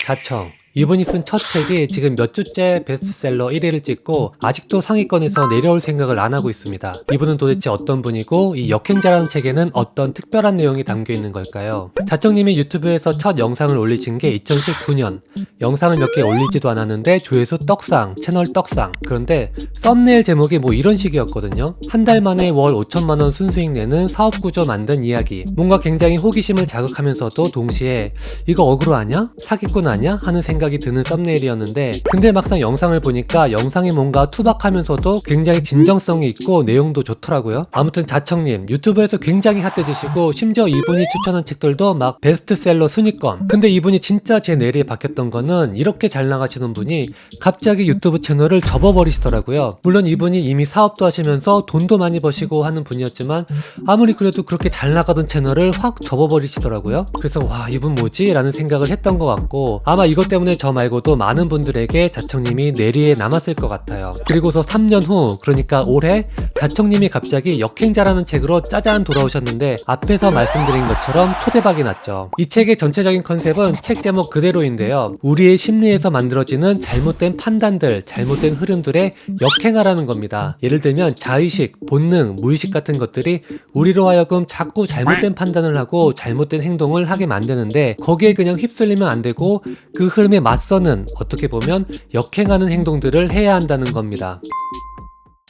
자청. 이분이 쓴 첫 책이 지금 몇 주째 베스트셀러 1위를 찍고 아직도 상위권에서 내려올 생각을 안 하고 있습니다. 이분은 도대체 어떤 분이고 이 역행자라는 책에는 어떤 특별한 내용이 담겨 있는 걸까요? 자청님이 유튜브에서 첫 영상을 올리신 게 2019년. 영상을 몇 개 올리지도 않았는데 조회수 떡상, 채널 떡상. 그런데 썸네일 제목이 뭐 이런 식이었거든요. 한 달 만에 월 5천만원 순수익 내는 사업구조 만든 이야기. 뭔가 굉장히 호기심을 자극하면서도 동시에 이거 어그로 아냐? 사기꾼 아냐? 하는 생각이 드는 썸네일이었는데 근데 막상 영상을 보니까 영상이 뭔가 투박하면서도 굉장히 진정성이 있고 내용도 좋더라고요. 아무튼 자청님 유튜브에서 굉장히 핫해지시고 심지어 이분이 추천한 책들도 막 베스트셀러 순위권. 근데 이분이 진짜 제 뇌리에 박혔던 거는 이렇게 잘 나가시는 분이 갑자기 유튜브 채널을 접어버리시더라고요. 물론 이분이 이미 사업도 하시면서 돈도 많이 버시고 하는 분이었지만 아무리 그래도 그렇게 잘 나가던 채널을 확 접어버리시더라고요. 그래서 와 이분 뭐지? 라는 생각을 했던 것 같고 아마 이것 때문에 저 말고도 많은 분들에게 자청님이 뇌리에 남았을 것 같아요. 그리고서 3년 후 그러니까 올해 자청님이 갑자기 역행자라는 책으로 짜잔 돌아오셨는데 앞에서 말씀드린 것처럼 초대박이 났죠. 이 책의 전체적인 컨셉은 책 제목 그대로인데요. 우리의 심리에서 만들어지는 잘못된 판단들, 잘못된 흐름들에 역행하라는 겁니다. 예를 들면 자의식, 본능, 무의식 같은 것들이 우리로 하여금 자꾸 잘못된 판단을 하고 잘못된 행동을 하게 만드는데 거기에 그냥 휩쓸리면 안 되고 그 흐름에 맞서는 어떻게 보면 역행하는 행동들을 해야 한다는 겁니다.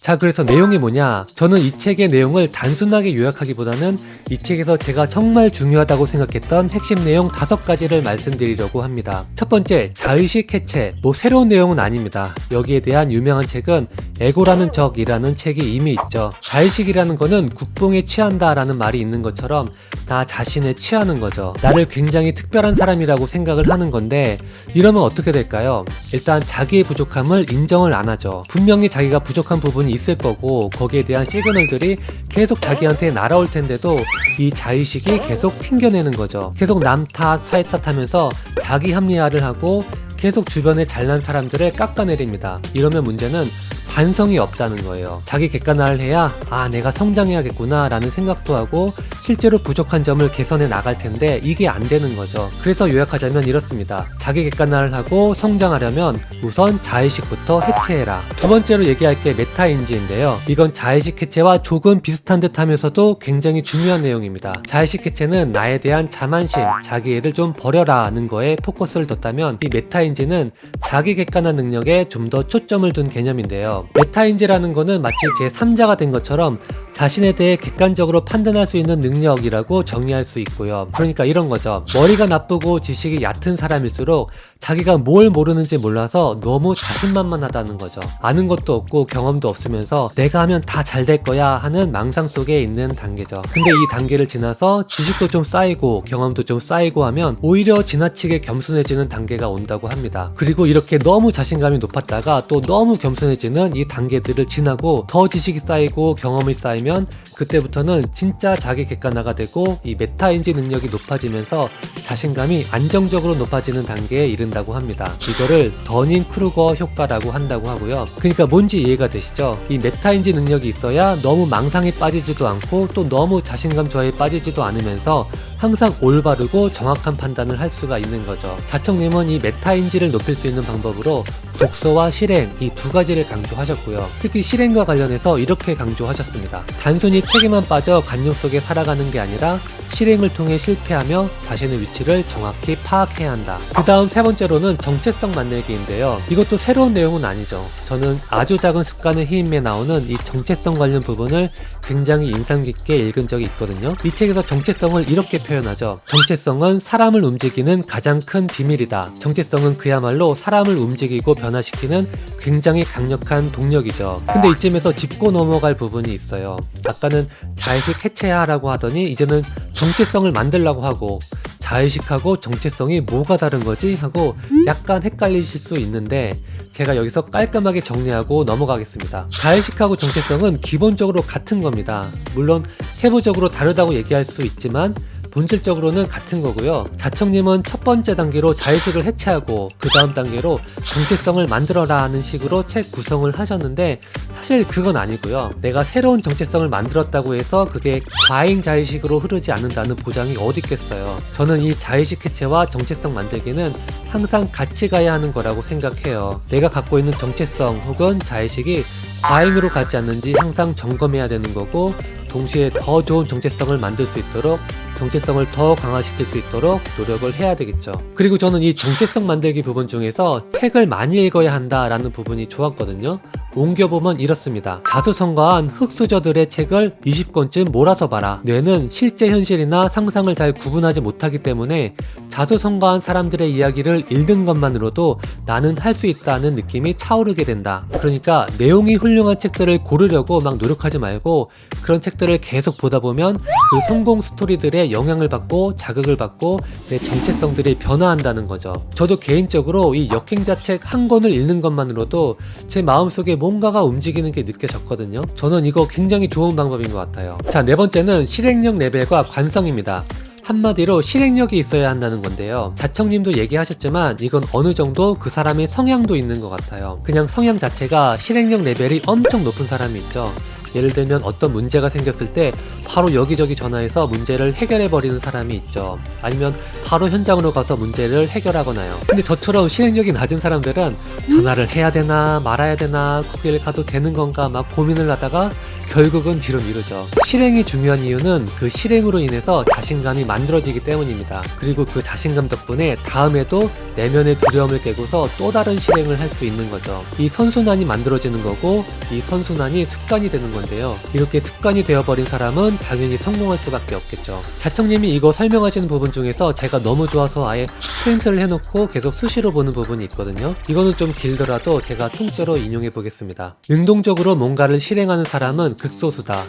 자, 그래서 내용이 뭐냐? 저는 이 책의 내용을 단순하게 요약하기보다는 이 책에서 제가 정말 중요하다고 생각했던 핵심 내용 5가지를 말씀드리려고 합니다. 첫 번째, 자의식 해체. 뭐 새로운 내용은 아닙니다. 여기에 대한 유명한 책은 에고라는 적이라는 책이 이미 있죠. 자의식이라는 거는 국뽕에 취한다 라는 말이 있는 것처럼 나 자신에 취하는 거죠. 나를 굉장히 특별한 사람이라고 생각을 하는 건데 이러면 어떻게 될까요? 일단 자기의 부족함을 인정을 안 하죠. 분명히 자기가 부족한 부분이 있을 거고 거기에 대한 시그널들이 계속 자기한테 날아올 텐데도 이 자의식이 계속 튕겨내는 거죠. 계속 남 탓, 사회 탓하면서 자기 합리화를 하고 계속 주변에 잘난 사람들을 깎아내립니다. 이러면 문제는 반성이 없다는 거예요. 자기 객관화를 해야 내가 성장해야겠구나 라는 생각도 하고 실제로 부족한 점을 개선해 나갈 텐데 이게 안 되는 거죠. 그래서 요약하자면 이렇습니다. 자기 객관화를 하고 성장하려면 우선 자의식부터 해체해라. 두 번째로 얘기할 게 메타인지인데요. 이건 자의식 해체와 조금 비슷한 듯 하면서도 굉장히 중요한 내용입니다. 자의식 해체는 나에 대한 자만심, 자기애를 좀 버려라는 거에 포커스를 뒀다면 이 메타인지는 자기 객관화 능력에 좀 더 초점을 둔 개념인데요. 메타인지라는 거는 마치 제3자가 된 것처럼 자신에 대해 객관적으로 판단할 수 있는 능력이라고 정의할 수 있고요. 그러니까 이런 거죠. 머리가 나쁘고 지식이 얕은 사람일수록 자기가 뭘 모르는지 몰라서 너무 자신만만하다는 거죠. 아는 것도 없고 경험도 없으면서 내가 하면 다 잘 될 거야 하는 망상 속에 있는 단계죠. 근데 이 단계를 지나서 지식도 좀 쌓이고 경험도 좀 쌓이고 하면 오히려 지나치게 겸손해지는 단계가 온다고 합니다. 그리고 이렇게 너무 자신감이 높았다가 또 너무 겸손해지는 이 단계들을 지나고 더 지식이 쌓이고 경험이 쌓이면 그때부터는 진짜 자기 객관화가 되고 이 메타인지 능력이 높아지면서 자신감이 안정적으로 높아지는 단계에 이른다고 합니다. 이거를 더닝크루거 효과라고 한다고 하고요. 그러니까 뭔지 이해가 되시죠? 이 메타인지 능력이 있어야 너무 망상에 빠지지도 않고 또 너무 자신감 저하에 빠지지도 않으면서 항상 올바르고 정확한 판단을 할 수가 있는 거죠. 자청님은 이 메타인지를 높일 수 있는 방법으로 독서와 실행 이 2가지를 강조하셨고요. 특히 실행과 관련해서 이렇게 강조하셨습니다. 단순히 책에만 빠져 관념 속에 살아가는 게 아니라 실행을 통해 실패하며 자신의 위치를 정확히 파악해야 한다. 그 다음 3번째로는 정체성 만들기인데요. 이것도 새로운 내용은 아니죠. 저는 아주 작은 습관의 힘에 나오는 이 정체성 관련 부분을 굉장히 인상 깊게 읽은 적이 있거든요. 이 책에서 정체성을 이렇게 표현하죠. 정체성은 사람을 움직이는 가장 큰 비밀이다. 정체성은 그야말로 사람을 움직이고 변화시키는 굉장히 강력한 동력이죠. 근데 이쯤에서 짚고 넘어갈 부분이 있어요. 아까는 자의식 해체하라고 하더니 이제는 정체성을 만들라고 하고 자의식하고 정체성이 뭐가 다른 거지? 하고 약간 헷갈리실 수 있는데 제가 여기서 깔끔하게 정리하고 넘어가겠습니다. 자의식하고 정체성은 기본적으로 같은 겁니다. 물론 세부적으로 다르다고 얘기할 수 있지만 본질적으로는 같은 거고요. 자청님은 첫 번째 단계로 자의식을 해체하고 그 다음 단계로 정체성을 만들어라 하는 식으로 책 구성을 하셨는데, 사실 그건 아니고요. 내가 새로운 정체성을 만들었다고 해서 그게 과잉 자의식으로 흐르지 않는다는 보장이 어디 있겠어요. 저는 이 자의식 해체와 정체성 만들기는 항상 같이 가야 하는 거라고 생각해요. 내가 갖고 있는 정체성 혹은 자의식이 과잉으로 가지 않는지 항상 점검해야 되는 거고, 동시에 더 좋은 정체성을 만들 수 있도록, 정체성을 더 강화시킬 수 있도록 노력을 해야 되겠죠. 그리고 저는 이 정체성 만들기 부분 중에서 책을 많이 읽어야 한다라는 부분이 좋았거든요. 옮겨보면 이렇습니다. 자수성가한 흑수저들의 책을 20권쯤 몰아서 봐라. 뇌는 실제 현실이나 상상을 잘 구분하지 못하기 때문에 자수성가한 사람들의 이야기를 읽는 것만으로도 나는 할 수 있다는 느낌이 차오르게 된다. 그러니까 내용이 훌륭한 책들을 고르려고 막 노력하지 말고 그런 책들을 계속 보다 보면 그 성공 스토리들의 영향을 받고 자극을 받고 내 정체성들이 변화한다는 거죠. 저도 개인적으로 이 역행자 책 한 권을 읽는 것만으로도 제 마음속에 뭔가가 움직이는 게 느껴졌거든요. 저는 이거 굉장히 좋은 방법인 것 같아요. 자, 네 번째는 실행력 레벨과 관성입니다. 한마디로 실행력이 있어야 한다는 건데요. 자청님도 얘기하셨지만 이건 어느 정도 그 사람의 성향도 있는 것 같아요. 그냥 성향 자체가 실행력 레벨이 엄청 높은 사람이 있죠. 예를 들면 어떤 문제가 생겼을 때 바로 여기저기 전화해서 문제를 해결해버리는 사람이 있죠. 아니면 바로 현장으로 가서 문제를 해결하거나요. 근데 저처럼 실행력이 낮은 사람들은 전화를 해야 되나 말아야 되나 거기를 가도 되는 건가 막 고민을 하다가 결국은 뒤로 미루죠. 실행이 중요한 이유는 그 실행으로 인해서 자신감이 만들어지기 때문입니다. 그리고 그 자신감 덕분에 다음에도 내면의 두려움을 깨고서 또 다른 실행을 할 수 있는 거죠. 이 선순환이 만들어지는 거고 이 선순환이 습관이 되는 건데요. 이렇게 습관이 되어버린 사람은 당연히 성공할 수밖에 없겠죠. 자청님이 이거 설명하시는 부분 중에서 제가 너무 좋아서 아예 프린트를 해놓고 계속 수시로 보는 부분이 있거든요. 이거는 좀 길더라도 제가 통째로 인용해 보겠습니다. 능동적으로 뭔가를 실행하는 사람은 극소수다.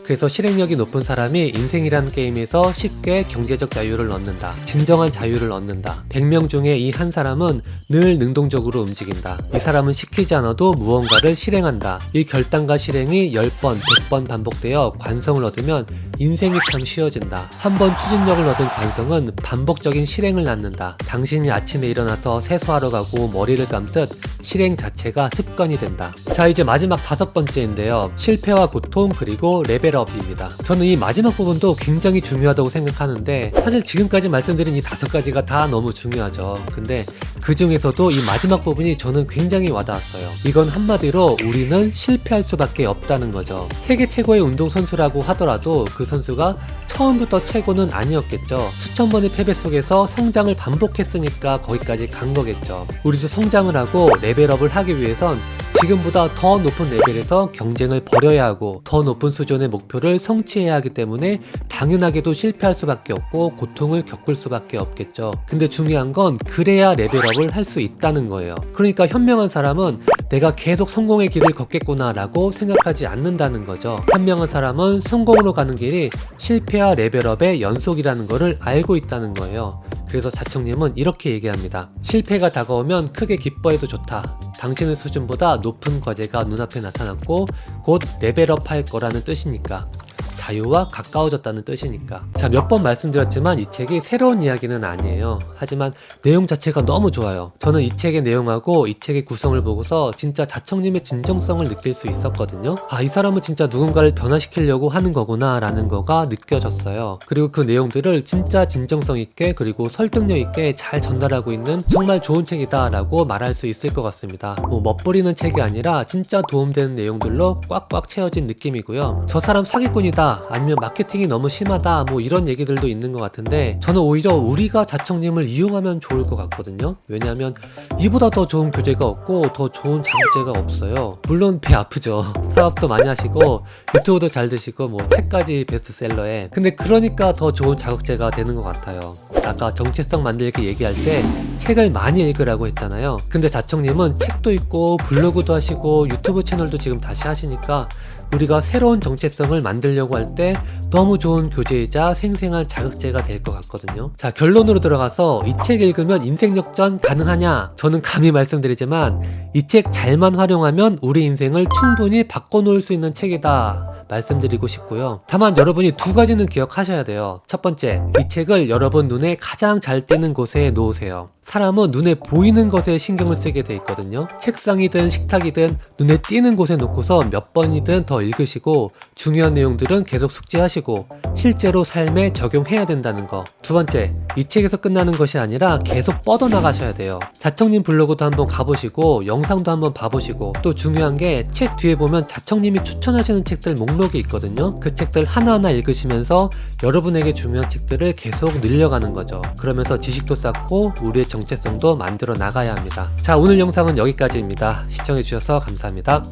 그래서 실행력이 높은 사람이 인생이라는 게임에서 쉽게 경제적 자유를 얻는다. 진정한 자유를 얻는다. 100명 중에 이 한 사람은 늘 능동적으로 움직인다. 이 사람은 시키지 않아도 무언가를 실행한다. 이 결단과 실행이 10번, 100번 반복되어 관성을 얻으면 인생이 참 쉬워진다. 한 번 추진력을 얻은 관성은 반복적인 실행을 낳는다. 당신이 아침에 일어나서 세수하러 가고 머리를 감듯 실행 자체가 습관이 된다. 자, 이제 마지막 5번째인데요. 실패와 고통 그리고 레벨업입니다. 저는 이 마지막 부분도 굉장히 중요하다고 생각하는데 사실 지금까지 말씀드린 이 5가지가 다 너무 중요하죠. 근데 그 중에서도 이 마지막 부분이 저는 굉장히 와닿았어요. 이건 한마디로 우리는 실패할 수밖에 없다는 거죠. 세계 최고의 운동선수라고 하더라도 그 선수가 처음부터 최고는 아니었겠죠. 수천 번의 패배 속에서 성장을 반복했으니까 거기까지 간 거겠죠. 우리도 성장을 하고 레벨업을 하기 위해선 지금보다 더 높은 레벨에서 경쟁을 벌여야 하고 더 높은 수준의 목표를 성취해야 하기 때문에 당연하게도 실패할 수밖에 없고 고통을 겪을 수밖에 없겠죠. 근데 중요한 건 그래야 레벨업을 할 수 있다는 거예요. 그러니까 현명한 사람은 내가 계속 성공의 길을 걷겠구나 라고 생각하지 않는다는 거죠. 현명한 사람은 성공으로 가는 길이 실패와 레벨업의 연속이라는 거를 알고 있다는 거예요. 그래서 자청님은 이렇게 얘기합니다. 실패가 다가오면 크게 기뻐해도 좋다. 당신의 수준보다 높은 과제가 눈앞에 나타났고 곧 레벨업 할 거라는 뜻이니까. 자유와 가까워졌다는 뜻이니까. 자, 몇 번 말씀드렸지만 이 책이 새로운 이야기는 아니에요. 하지만 내용 자체가 너무 좋아요. 저는 이 책의 내용하고 이 책의 구성을 보고서 진짜 자청님의 진정성을 느낄 수 있었거든요. 아, 이 사람은 진짜 누군가를 변화시키려고 하는 거구나 라는 거가 느껴졌어요. 그리고 그 내용들을 진짜 진정성 있게 그리고 설득력 있게 잘 전달하고 있는 정말 좋은 책이다 라고 말할 수 있을 것 같습니다. 뭐 멋부리는 책이 아니라 진짜 도움되는 내용들로 꽉꽉 채워진 느낌이고요. 저 사람 사기꾼이다, 아니면 마케팅이 너무 심하다, 뭐 이런 얘기들도 있는 것 같은데 저는 오히려 우리가 자청님을 이용하면 좋을 것 같거든요. 왜냐하면 이보다 더 좋은 교재가 없고 더 좋은 자극제가 없어요. 물론 배 아프죠. 사업도 많이 하시고 유튜브도 잘 되시고 뭐 책까지 베스트셀러에. 근데 그러니까 더 좋은 자극제가 되는 것 같아요. 아까 정체성 만들기 얘기할 때 책을 많이 읽으라고 했잖아요. 근데 자청님은 책도 읽고 블로그도 하시고 유튜브 채널도 지금 다시 하시니까 우리가 새로운 정체성을 만들려고 할 때 너무 좋은 교재이자 생생한 자극제가 될 것 같거든요. 자, 결론으로 들어가서 이 책 읽으면 인생 역전 가능하냐? 저는 감히 말씀드리지만 이 책 잘만 활용하면 우리 인생을 충분히 바꿔놓을 수 있는 책이다 말씀드리고 싶고요. 다만 여러분이 두 가지는 기억하셔야 돼요. 첫 번째, 이 책을 여러분 눈에 가장 잘 띄는 곳에 놓으세요. 사람은 눈에 보이는 것에 신경을 쓰게 돼 있거든요. 책상이든 식탁이든 눈에 띄는 곳에 놓고서 몇 번이든 더 읽으시고 중요한 내용들은 계속 숙지하시고 실제로 삶에 적용해야 된다는 거. 두 번째, 이 책에서 끝나는 것이 아니라 계속 뻗어나가셔야 돼요. 자청님 블로그도 한번 가보시고 영상도 한번 봐보시고, 또 중요한 게 책 뒤에 보면 자청님이 추천하시는 책들 목록이 있거든요. 그 책들 하나하나 읽으시면서 여러분에게 중요한 책들을 계속 늘려가는 거죠. 그러면서 지식도 쌓고 우리의 정체성도 만들어 나가야 합니다. 자, 오늘 영상은 여기까지입니다. 시청해주셔서 감사합니다.